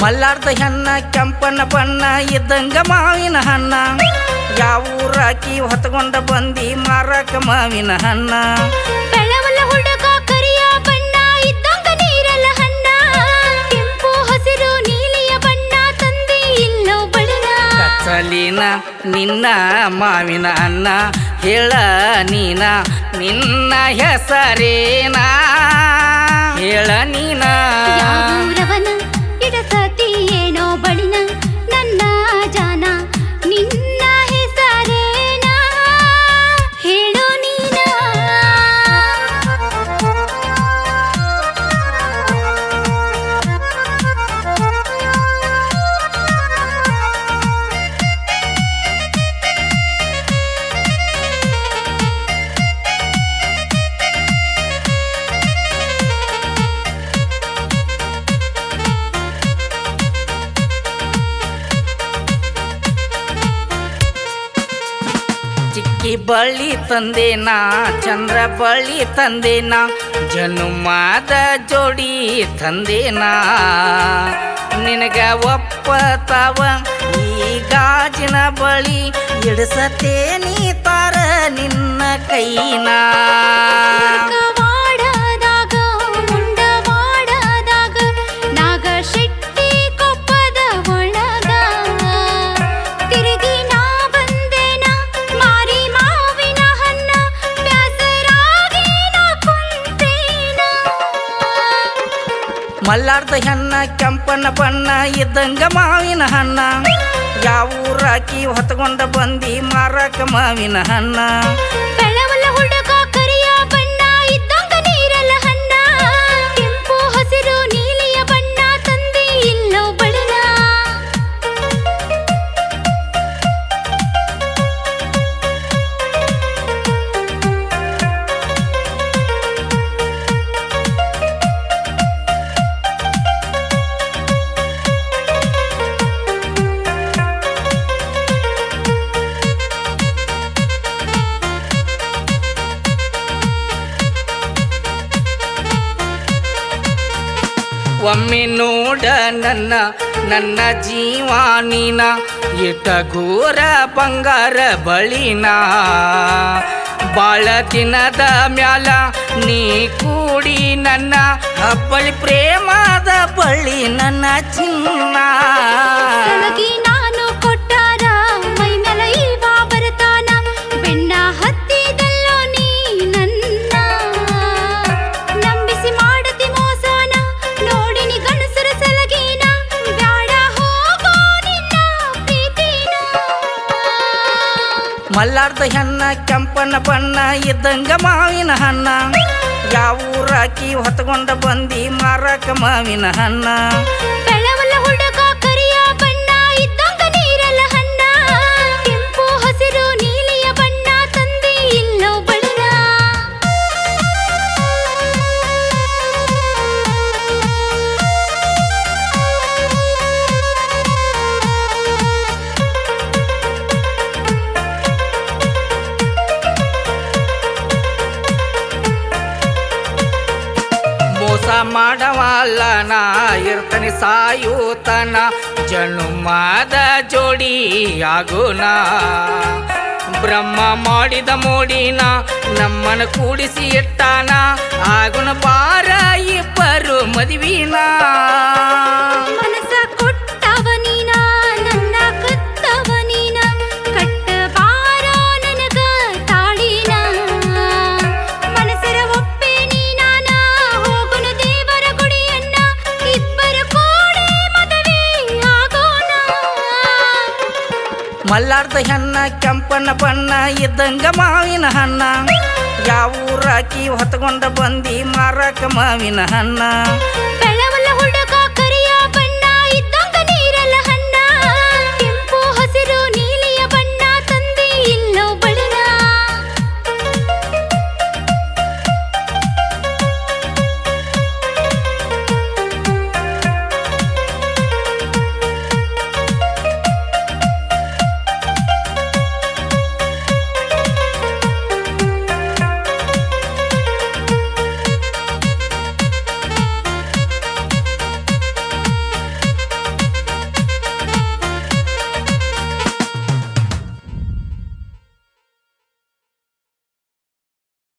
ಮಲ್ಲಾರ್ದ ಹೆಣ್ಣ ಕೆಂಪನ ಬಣ್ಣ ಇದ್ದಂಗ ಮಾವಿನ ಹಣ್ಣ ಯಾವೂರಾಕಿ ಹೊತ್ಕೊಂಡ ಬಂದಿ ಮಾರಕ ಮಾವಿನ ಹಣ್ಣ ಬೆಳವಲ್ಲ ಹುಡುಗ ಕರಿಯ ಬಣ್ಣ ಇದ್ದಂಗ ನೀರಲ್ಲ ಹಣ್ಣ ಕೆಂಪು ಹಸಿರು ನೀಲಿಯ ಬಣ್ಣ ತಂದಿ ಇಲ್ಲೋ ಬಣ್ಣ ಕಚ್ಚಲಿನ ನಿನ್ನ ಮಾವಿನ ಅಣ್ಣ ಹೇಳ ನೀನ ನಿನ್ನ ಹೆಸರೇನಾ ಹೇಳ ನೀನ ಯಾವೂರವನ ಇಡಸತಿ ಏನೋ ಬಳಿನ ನನ್ನ ಜಾನ ನಿನ್ನ ಹೆಸರೇನ ಹೇಳೋ ನೀನ ಚಿಕ್ಕಿ ಬಳ್ಳಿ ತಂದೇನಾ ಚಂದ್ರ ಬಳ್ಳಿ ತಂದೇನಾ ಜನುಮಾದ ಜೋಡಿ ತಂದೇನಾ ನಿನಗ ಒಪ್ಪತಾವ ಈ ಗಾಜಿನ ಬಳಿ ಇಡಿಸತೇನಿ ತಾರ ನಿನ್ನ ಕೈನಾ ವಾಡದಾಗ ಮುಂಡವಾಡದಾಗ ನಾಗ ಶೆಟ್ಟಿ ಕೊಪ್ಪದ ಒಳಗ ತಿರುಗಿ ನಾ ಬಂದೇನ ಮಾರಿ ಮಾವಿನ ಹಣ್ಣ ಬ್ಯಾಸರಾಗಿ ನಾ ಕುಂತೇನ ಮಲ್ಲಾರ್ದ ಹೆಣ್ಣ ಕೆಂಪನ ಬಣ್ಣ ಇದ್ದಂಗ ಮಾವಿನ ಹಣ್ಣ ಯಾವೂರಾಕಿ ಹೊತ್ಕೊಂಡ ಬಂದಿ ಮಾರಕ ಮಾವಿನ ಹಣ್ಣ ಬೆಳವಲ್ಲ ಹುಡುಗ ಕರಿಯ ಬಣ್ಣ ಇದ್ದಂಗ ನೀರಲ್ಲ ಹಣ್ಣ ಕೆಂಪು ಹಸಿರು ನೀಲಿಯ ಬಣ್ಣ ತಂದಿ ಇಲ್ಲೋ ಬಣ್ಣ ಒಮ್ಮೆ ನೋಡ ನನ್ನ ನನ್ನ ಜೀವ ನೀನ ಇಟ ಘೋರ ಬಂಗಾರ ಬಳಿನ ಬಾಳ ದಿನದ ಮ್ಯಾಲ ನೀ ಕೂಡಿ ನನ್ನ ಹಬ್ಬಳಿ ಪ್ರೇಮದ ಬಳ್ಳಿ ನನ್ನ ಚಿನ್ನ ಸಲಗಿ ನಾನು ಕೊಟ್ಟಾರ ಮೈ ಮೇಲೆ ಇವ ಬರ್ತಾನ ಬೆಣ್ಣ ಹತ್ತಿದಲ್ಲೋ ನೀ ನನ್ನ ನಂಬಿಸಿ ಮಾಡತಿ ಮೋಸನ ನೋಡಿನಿ ಗಣಸರ ಸಲಗಿನ ಬ್ಯಾಡ ಹೋಗೋ ನಿನ್ನ ಪ್ರೀತಿನ ಮಲ್ಲಾರ್ದ ಹೆಣ್ಣ ಕೆಂಪನ ಬಣ್ಣ ಇದ್ದಂಗ ಮಾವಿನ ಹಣ್ಣ ಯಾವೂರಾಕಿ ಹೊತ್ಕೊಂಡ ಬಂದಿ ಮಾರಕ ಮಾವಿನ ಹಣ್ಣ ಬೆಳವಲ್ಲ ಹುಡುಗ ಕರಿಯ ಬಣ್ಣ ಇದ್ದಂಗ ನೀರಲ್ಲ ಹಣ್ಣ ಕೆಂಪು ಹಸಿರು ನೀಲಿಯ ಬಣ್ಣ ತಂದಿ ಇಲ್ಲೋ ಬಣ್ಣ ಮೋಸ ಮಾಡವಲ್ಲ ನಾ ಇರ್ತನಿ ಸಾಯೂತನ ಜನುಮಾದ ಜೋಡಿ ಆಗುನ ಬ್ರಹ್ಮ ಮಾಡಿದ ಮೋಡಿನ ನಮ್ಮನ ಕೂಡಿಸಿ ಇಟ್ಟಾನ ಆಗುನ ಬಾರ ಇಬ್ಬರು ಮದುವಿನ ಮನಸ ಕೊಟ್ಟವ ನೀನ ನನ್ನ ಕತ್ತವ ನೀನ ಕಟ್ಟ ಬಾರ ನನಗ ತಾಳಿನ ಮನಸರ ಒಪ್ಪೆ ನೀನಾನ ಹೋಗುನ ದೇವರ ಗುಡಿಯನ್ನ ಇಬ್ಬರ ಕೂಡಿ ಮದುವೆ ಆಗೋಣ ಮಲ್ಲಾರ್ದ ಹೆಣ್ಣ ಕೆಂಪನ ಬಣ್ಣ ಇದ್ದಂಗ ಮಾವಿನ ಹಣ್ಣ ಯಾವೂರಾಕಿ ಹೊತ್ಕೊಂಡ ಬಂದಿ ಮಾರಕ ಮಾವಿನ ಹಣ್ಣ